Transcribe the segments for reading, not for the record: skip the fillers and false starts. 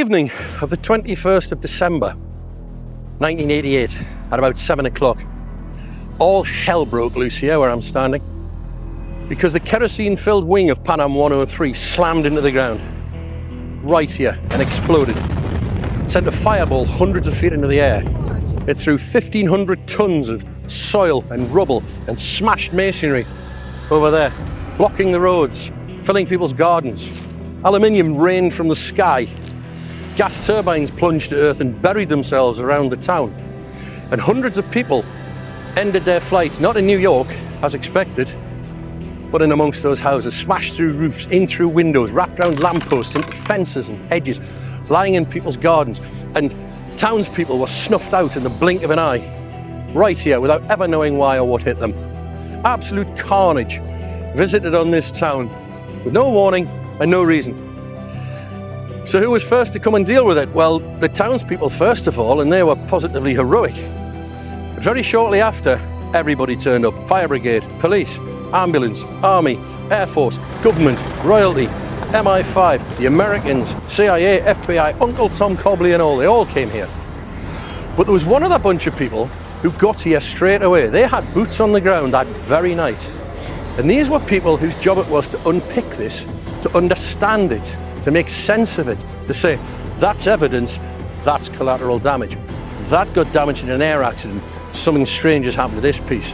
evening of the 21st of December 1988 at about 7 o'clock, all hell broke loose here where I'm standing, because the kerosene-filled wing of Pan Am 103 slammed into the ground right here and exploded. It sent a fireball hundreds of feet into the air. It threw 1,500 tons of soil and rubble and smashed masonry over there, blocking the roads, filling people's gardens. Aluminium rained from the sky. Gas turbines plunged to earth and buried themselves around the town. And hundreds of people ended their flights, not in New York, as expected, but in amongst those houses, smashed through roofs, in through windows, wrapped around lampposts, into fences and hedges, lying in people's gardens. And townspeople were snuffed out in the blink of an eye, right here, without ever knowing why or what hit them. Absolute carnage visited on this town, with no warning and no reason. So who was first to come and deal with it? Well, the townspeople first of all, and they were positively heroic. But very shortly after, everybody turned up. Fire brigade, police, ambulance, army, air force, government, royalty, MI5, the Americans, CIA, FBI, Uncle Tom Cobley and all, they all came here. But there was one other bunch of people who got here straight away. They had boots on the ground that very night. And these were people whose job it was to unpick this, to understand it, to make sense of it, to say, that's evidence, that's collateral damage. That got damaged in an air accident, something strange has happened to this piece.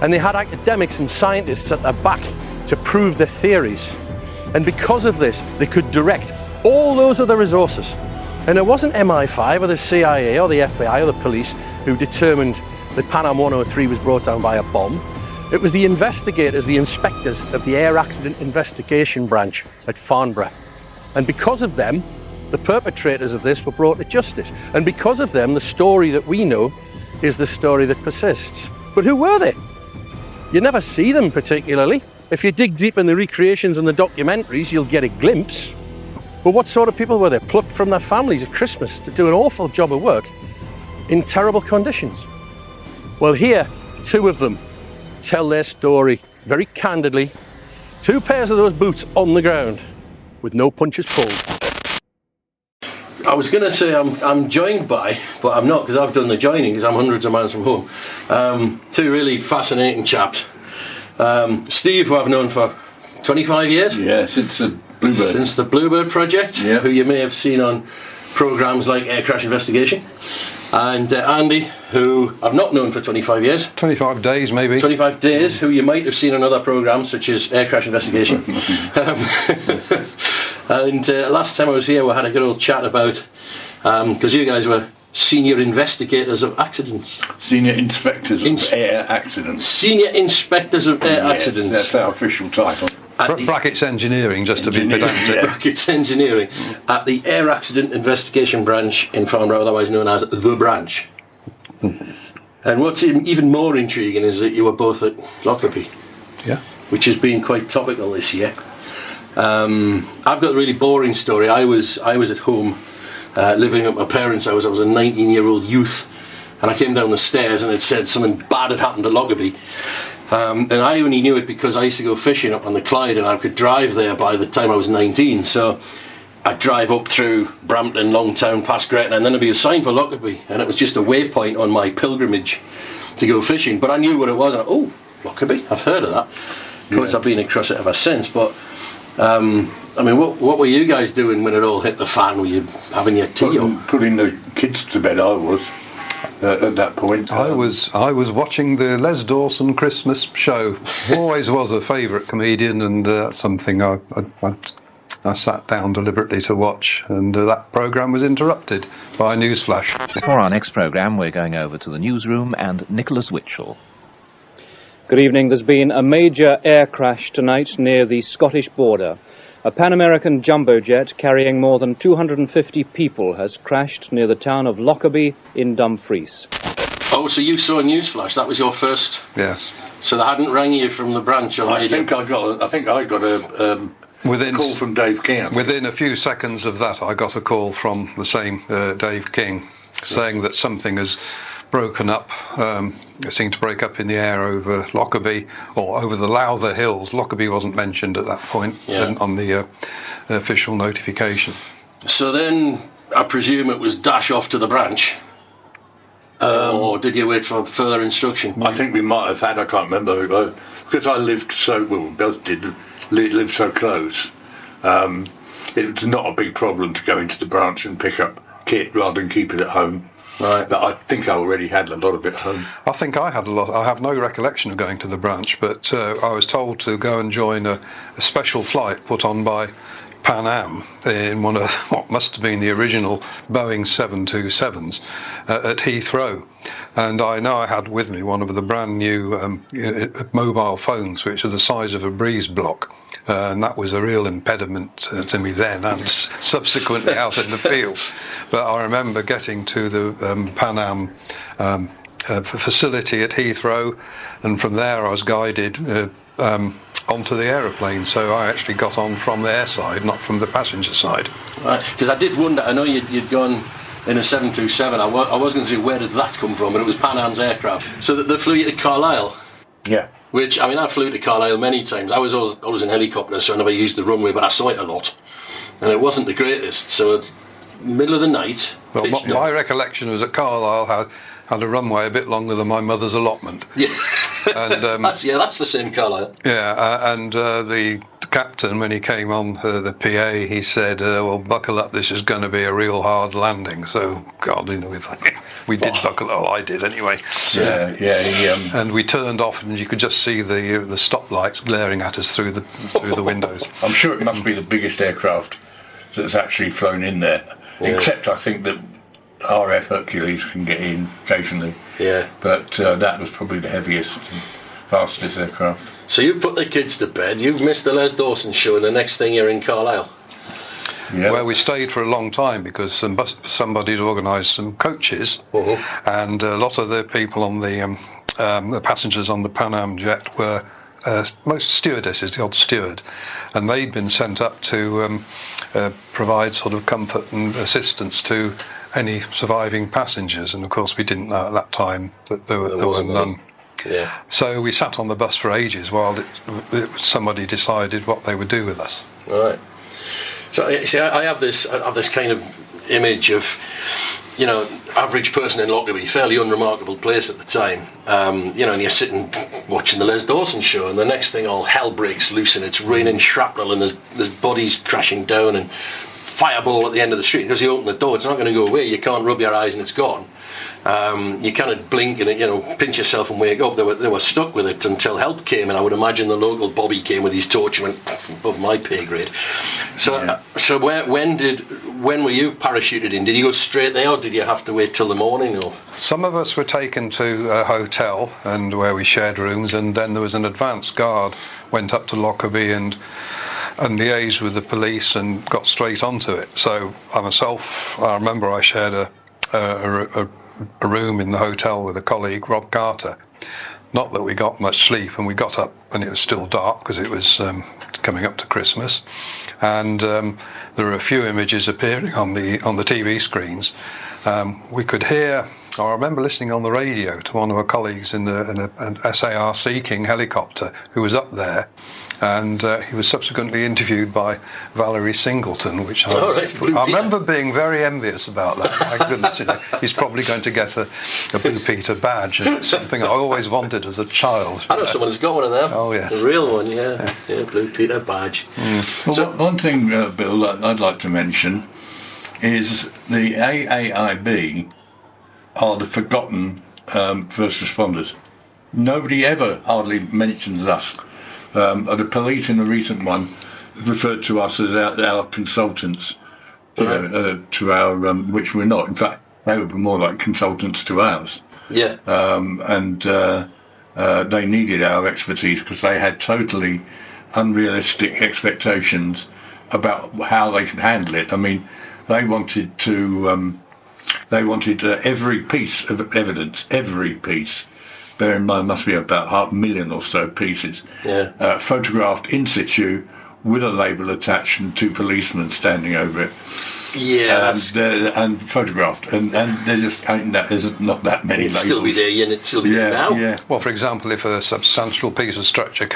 And they had academics and scientists at their back to prove their theories. And because of this, they could direct all those other resources. And it wasn't MI5 or the CIA or the FBI or the police who determined that Pan Am 103 was brought down by a bomb. It was the investigators, the inspectors of the Air Accident Investigation Branch at Farnborough. And because of them, the perpetrators of this were brought to justice. And because of them, the story that we know is the story that persists. But who were they? You never see them particularly. If you dig deep in the recreations and the documentaries, you'll get a glimpse. But what sort of people were they? Plucked from their families at Christmas to do an awful job of work in terrible conditions. Well, here, two of them tell their story very candidly. Two pairs of those boots on the ground with no punches pulled. I was going to say I'm joined by, but I'm not, because I've done the joining, because I'm hundreds of miles from home. Two really fascinating chaps. Steve, who I've known for 25 years. Yeah, since the Bluebird. Since the Bluebird project, yeah. Who you may have seen on programmes like Air Crash Investigation. And Andy, who I've not known for 25 years. 25 days, maybe. 25 days, who you might have seen on other programmes, such as Air Crash Investigation. And last time I was here, we had a good old chat about, because you guys were senior investigators of accidents. Senior inspectors of air accidents. Senior inspectors of air accidents. That's our official title. Brackets engineering, just to be pedantic. Yeah. Brackets engineering at the Air Accident Investigation Branch in Farnborough, otherwise known as the Branch. And what's even more intriguing is that you were both at Lockerbie, yeah, which has been quite topical this year. I've got a really boring story. I was at home living at my parents' house. I was a 19-year-old youth, and I came down the stairs and it said something bad had happened at Lockerbie. And I only knew it because I used to go fishing up on the Clyde, and I could drive there by the time I was 19. So I'd drive up through Brampton, Longtown, past Gretna, and then there'd be a sign for Lockerbie, and it was just a waypoint on my pilgrimage to go fishing. But I knew what it was. And Lockerbie, I've heard of that. Of course, I've been across it ever since. But I mean, what were you guys doing when it all hit the fan? Were you having your tea? Putting the kids to bed, I was. At that point, I was watching the Les Dawson Christmas show. Always was a favourite comedian, and that's something I sat down deliberately to watch, and that programme was interrupted by a newsflash. For our next programme, we're going over to the newsroom and Nicholas Witchell. Good evening. There's been a major air crash tonight near the Scottish border. A Pan-American jumbo jet carrying more than 250 people has crashed near the town of Lockerbie in Dumfries. Oh, so you saw a newsflash? That was your first? Yes. So they hadn't rang you from the branch on radio? I think I got a call from Dave King. Within a few seconds of that, I got a call from the same Dave King saying that something has broken up. It seemed to break up in the air over Lockerbie, or over the Lowther Hills. Lockerbie wasn't mentioned at that point on the official notification. So then, I presume it was dash off to the branch, or did you wait for further instruction? I think we might have had, I can't remember, because I lived so, well, we both did live so close. It was not a big problem to go into the branch and pick up kit rather than keep it at home. Right. But I think I already had a lot of it at home. I think I had a lot. I have no recollection of going to the branch, but I was told to go and join a special flight put on by Pan Am in one of what must have been the original Boeing 727s at Heathrow. And I know I had with me one of the brand new mobile phones, which are the size of a breeze block. And that was a real impediment to me then and subsequently out in the field. But I remember getting to the Pan Am facility at Heathrow, and from there I was guided onto the aeroplane. So I actually got on from the air side, not from the passenger side. Right, because I did wonder, I know you'd gone in a 727, I was going to say, where did that come from? But it was Pan Am's aircraft. So that they flew you to Carlisle? Yeah. Which, I mean, I flew to Carlisle many times. I was always in helicopter, so I never used the runway, but I saw it a lot. And it wasn't the greatest. So it's middle of the night. Well, my recollection was that Carlisle had a runway a bit longer than my mother's allotment. Yeah. And that's the same Carlisle. Yeah, and the captain, when he came on the PA, he said, well, buckle up, this is going to be a real hard landing. So, God, you know, we did buckle up. I did anyway. Yeah. And we turned off, and you could just see the stoplights glaring at us through the windows. I'm sure it must be the biggest aircraft that's actually flown in there. Yeah. Except I think that RF Hercules can get in occasionally. Yeah. But that was probably the heaviest and fastest aircraft. So you put the kids to bed, you've missed the Les Dawson show, and the next thing you're in Carlisle. Yeah. Where we stayed for a long time because somebody had organised some coaches, and a lot of the people on the passengers on the Pan Am jet were most stewardesses, the odd steward, and they'd been sent up to provide sort of comfort and assistance to any surviving passengers. And of course we didn't know at that time that there were none. Yeah. So we sat on the bus for ages while somebody decided what they would do with us. Right. So see, I have this kind of image of, you know, average person in Lockerbie, fairly unremarkable place at the time. You know, and you're sitting watching the Les Dawson show, and the next thing, all hell breaks loose, and it's raining shrapnel, and there's bodies crashing down, and fireball at the end of the street. Because you open the door, it's not going to go away. You can't rub your eyes, and it's gone. You kind of blink and, you know, pinch yourself and wake up. They were stuck with it until help came, and I would imagine the local Bobby came with his torch and went above my pay grade. So, Yeah. So when were you parachuted in? Did you go straight there, or did you have to wait till the morning? Or Some of us were taken to a hotel and where we shared rooms, and then there was an advance guard went up to Lockerbie and liaised with the police and got straight onto it. So I remember I shared a room in the hotel with a colleague, Rob Carter. Not that we got much sleep, and we got up and it was still dark because it was coming up to Christmas, and there were a few images appearing on the TV screens. We could hear. I remember listening on the radio to one of our colleagues in an SARC King helicopter who was up there, and he was subsequently interviewed by Valerie Singleton, which I remember being very envious about that. My goodness, you know, he's probably going to get a Blue Peter badge, and it's something I always wanted as a child. I know someone who's got one of them. Oh yes, the real one, yeah, Blue Peter badge. Well, so, one thing, Bill, that I'd like to mention is the AAIB are the forgotten first responders. Nobody ever hardly mentions us. The police in the recent one referred to us as our consultants, to our which we're not. In fact, they would be more like consultants to ours. Yeah. And they needed our expertise because they had totally unrealistic expectations about how they could handle it. I mean, they wanted every piece of evidence, every piece. Bear in mind, must be about 500,000 or so pieces, photographed in situ with a label attached and two policemen standing over it. Yeah, and photographed, and there just there's not that many labels. Still be there, and it'd still be there now. Yeah. Well, for example, if a substantial piece of structure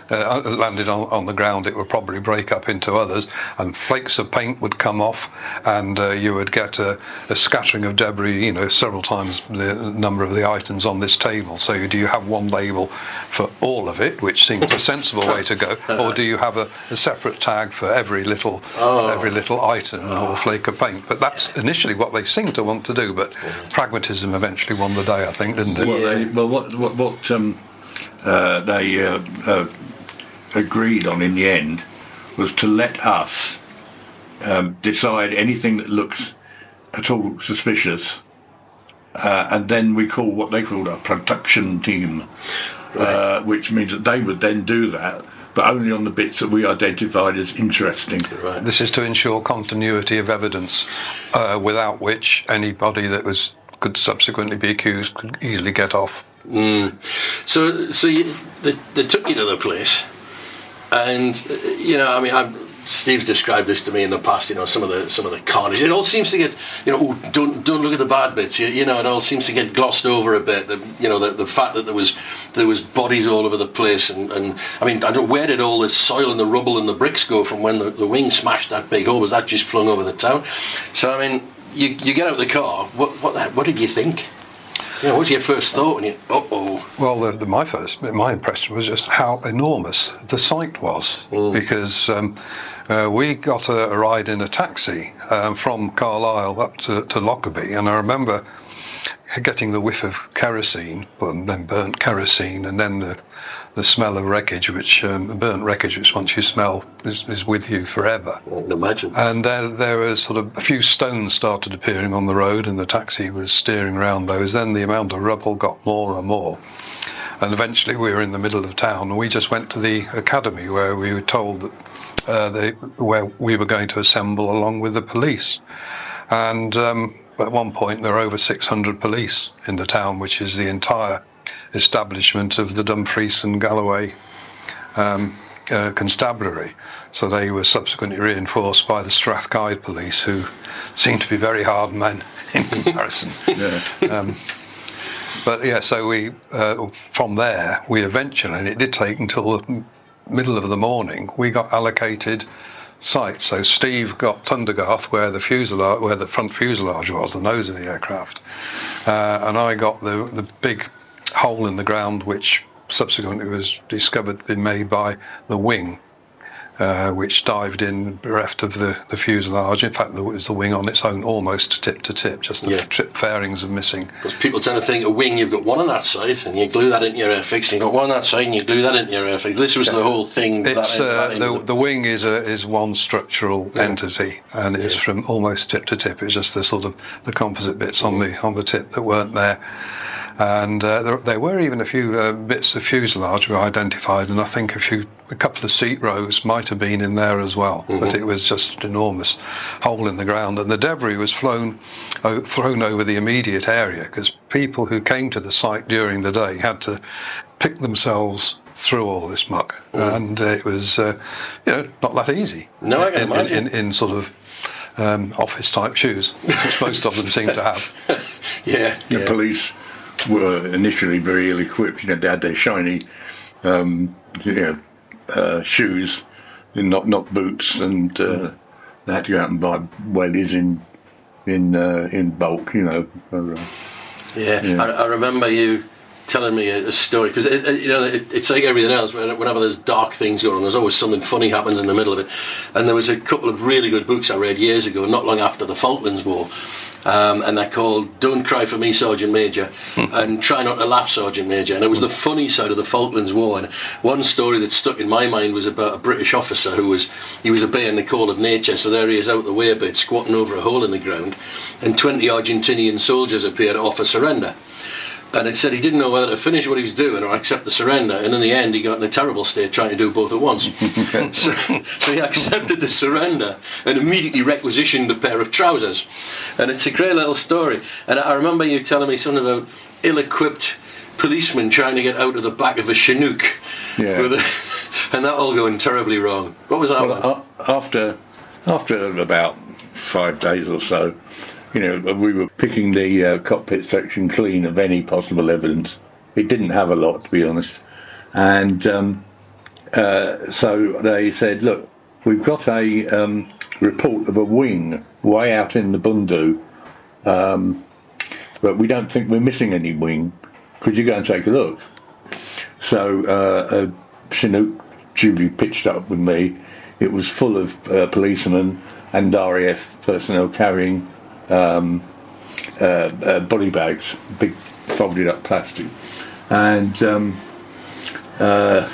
landed on the ground, it would probably break up into others, and flakes of paint would come off, and you would get a scattering of debris, several times the number of the items on this table. So do you have one label for all of it, which seems a sensible way to go, or do you have a separate tag for every little item or flake of paint? But that's initially what they seemed to want to do, but pragmatism eventually won the day, I think, didn't it? What they agreed on in the end was to let us decide anything that looks at all suspicious, and then we call what they called a production team, which means that they would then do that, but only on the bits that we identified as interesting. Right. This is to ensure continuity of evidence, without which anybody that could subsequently be accused could easily get off. So they took you to the place, and Steve's described this to me in the past. Some of the carnage. It all seems to get, don't look at the bad bits. It all seems to get glossed over a bit. The fact that there was bodies all over the place, and I don't know, where did all the soil and the rubble and the bricks go from when the wing smashed that big hole? Was that just flung over the town? So you get out of the car. What did you think? What was your first thought? Well, my impression was just how enormous the site was, because we got a ride in a taxi from Carlisle up to Lockerbie, and I remember getting the whiff of kerosene, and then burnt kerosene, and then the smell of wreckage, burnt wreckage, which once you smell is with you forever. I can imagine. And there was sort of a few stones started appearing on the road, and the taxi was steering around those. Then the amount of rubble got more and more. And eventually we were in the middle of town, and we just went to the academy where we were told that where we were going to assemble along with the police. And at one point there were over 600 police in the town, which is the entire establishment of the Dumfries and Galloway constabulary. So they were subsequently reinforced by the Strathclyde police, who seemed to be very hard men in comparison. So we from there we eventually, and it did take until the middle of the morning, we got allocated sites. So Steve got Tundergarth, where the front fuselage was, the nose of the aircraft, and I got the big hole in the ground, which subsequently was discovered been made by the wing, which dived in bereft of the fuselage. In fact, there was the wing on its own, almost tip to tip, just the trip fairings are missing. Because people tend to think a wing, you've got one on that side and you glue that into your airfix, and you've got one on that side and you glue that into your airfix. This was the whole thing. The wing is one structural entity, and it's from almost tip to tip. It's just the sort of the composite bits on the tip that weren't there. And there were even a few bits of fuselage were identified, and I think a couple of seat rows might have been in there as well. But it was just an enormous hole in the ground, and the debris was thrown over the immediate area, because people who came to the site during the day had to pick themselves through all this muck, and it was not that easy. No, I can imagine. In sort of office type shoes, which most of them seem to have. The police were initially very ill equipped. They had their shiny shoes, not boots, and they had to go out and buy wellies in bulk. I remember you telling me a story, because it's like everything else. Whenever there's dark things going on, there's always something funny happens in the middle of it. And there was a couple of really good books I read years ago, not long after the Falklands War, and they're called Don't Cry for Me, Sergeant Major, and Try Not to Laugh, Sergeant Major. And it was the funny side of the Falklands War. And one story that stuck in my mind was about a British officer who was obeying the call of nature. So there he is out the way a bit, squatting over a hole in the ground, and 20 Argentinian soldiers appeared to offer surrender. And it said he didn't know whether to finish what he was doing or accept the surrender, and in the end he got in a terrible state trying to do both at once. so he accepted the surrender and immediately requisitioned a pair of trousers. And it's a great little story. And I remember you telling me something about ill-equipped policemen trying to get out of the back of a Chinook, and that all going terribly wrong. What was that one? After After about 5 days or so, we were picking the cockpit section clean of any possible evidence. It didn't have a lot, to be honest. And so they said, look, we've got a report of a wing way out in the Bundu, but we don't think we're missing any wing. Could you go and take a look? So Chinook duly pitched up with me. It was full of policemen and RAF personnel carrying body bags, big folded up plastic, and I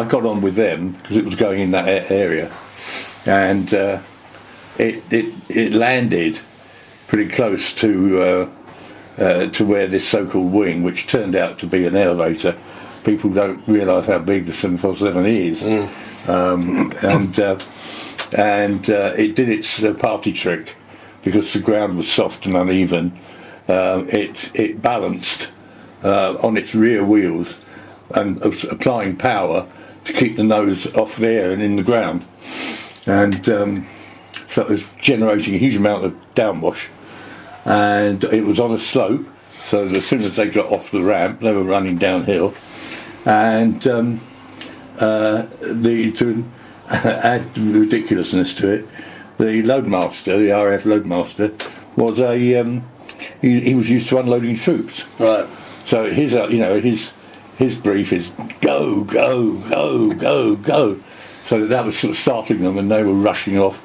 got on with them because it was going in that area, and it landed pretty close to where this so-called wing, which turned out to be an elevator. People don't realise how big the 747 is, and it did its party trick because the ground was soft and uneven. It balanced on its rear wheels and applying power to keep the nose off there and in the ground, and so it was generating a huge amount of downwash, and it was on a slope, so as soon as they got off the ramp they were running downhill, and to add ridiculousness to it, the loadmaster, the RAF loadmaster, was he was used to unloading troops. Right. So his brief is go, go, go, go, go. So that was sort of startling them, and they were rushing off,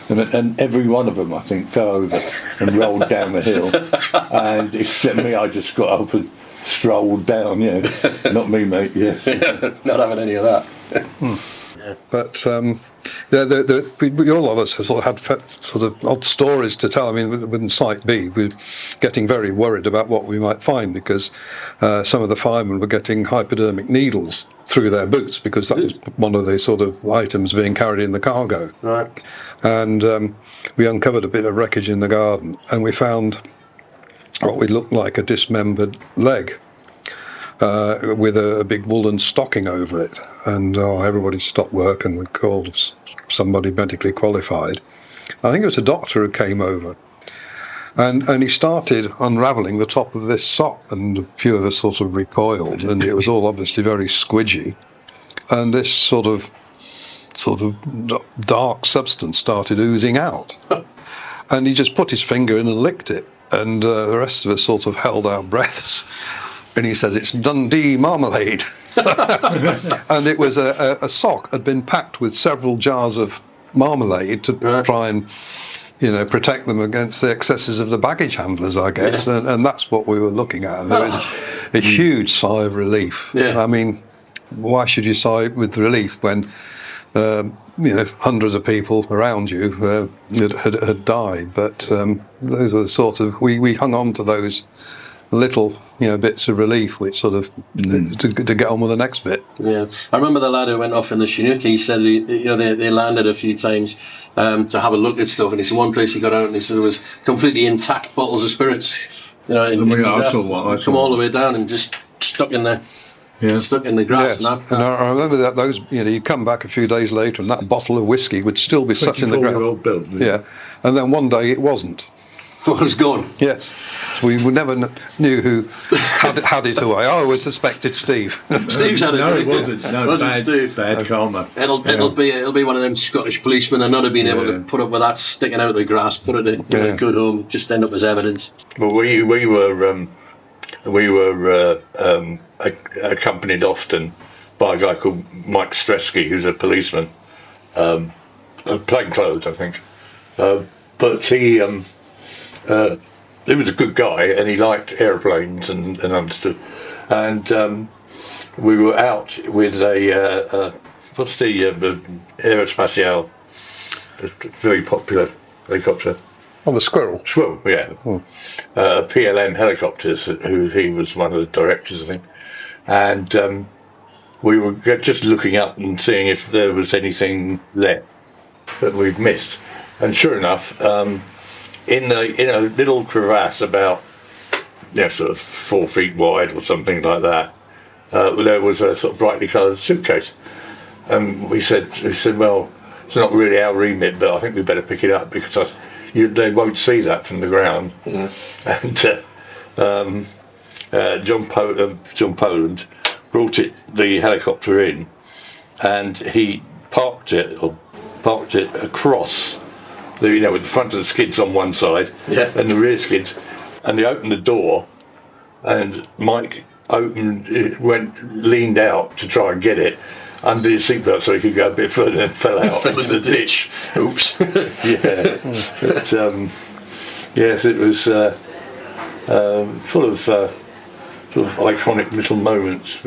and every one of them, I think, fell over and rolled down the hill. And except me, I just got up and strolled down. Not me, mate. Yes, not having any of that. But all of us have sort of had sort of odd stories to tell. I mean, within Site B, we're getting very worried about what we might find, because some of the firemen were getting hypodermic needles through their boots, because that was one of the sort of items being carried in the cargo. Right. And we uncovered a bit of wreckage in the garden, and we found what would look like a dismembered leg, with a big woolen stocking over it, and everybody stopped work and we called somebody medically qualified. I think it was a doctor who came over, and he started unravelling the top of this sock, and a few of us sort of recoiled, and it was all obviously very squidgy, and this sort of dark substance started oozing out, and he just put his finger in and licked it, and the rest of us sort of held our breaths. And he says, it's Dundee marmalade. And it was a sock had been packed with several jars of marmalade to try and, protect them against the excesses of the baggage handlers, I guess. Yeah. And that's what we were looking at. And there was a huge sigh of relief. Yeah. I mean, why should you sigh with relief when, hundreds of people around you had died? But those are the sort of, we hung on to those little bits of relief, which sort of to get on with the next bit. Yeah, I remember the lad who went off in the Chinook. He said they landed a few times to have a look at stuff, and he said one place he got out and he said there was completely intact bottles of spirits. Come all the way down and just stuck in the grass. Yes. And I remember that those you come back a few days later and that bottle of whiskey would still be sat in the ground. Yeah, and then one day it wasn't. It was gone. Yes. So we never knew who had it away. I always suspected Steve. Steve's had it. No, it wasn't. No, wasn't Steve. Bad karma. It'll be one of them Scottish policemen that not have been able to put up with that sticking out of the grass, put it in a good home, just end up as evidence. Well, we were accompanied often by a guy called Mike Stresky, who's a policeman, plain clothes, I think, but he was a good guy and he liked aeroplanes and understood. And we were out with a what's the Aerospatiale, very popular helicopter. Oh, the Squirrel. Squirrel, yeah. PLN Helicopters, who he was one of the directors, I think. And we were just looking up and seeing if there was anything there that we'd missed. And sure enough, in a little crevasse about sort of 4 feet wide or something like that, there was a sort of brightly coloured suitcase. And we said, well, it's not really our remit, but I think we better pick it up because they won't see that from the ground. And John Poland brought the helicopter in, and he parked it across with the front of the skids on one side and the rear skids, and he opened the door, and Mike leaned out to try and get it under his seatbelt so he could go a bit further and fell out into the ditch. Oops. Yeah. But, yes, it was full of sort of iconic little moments,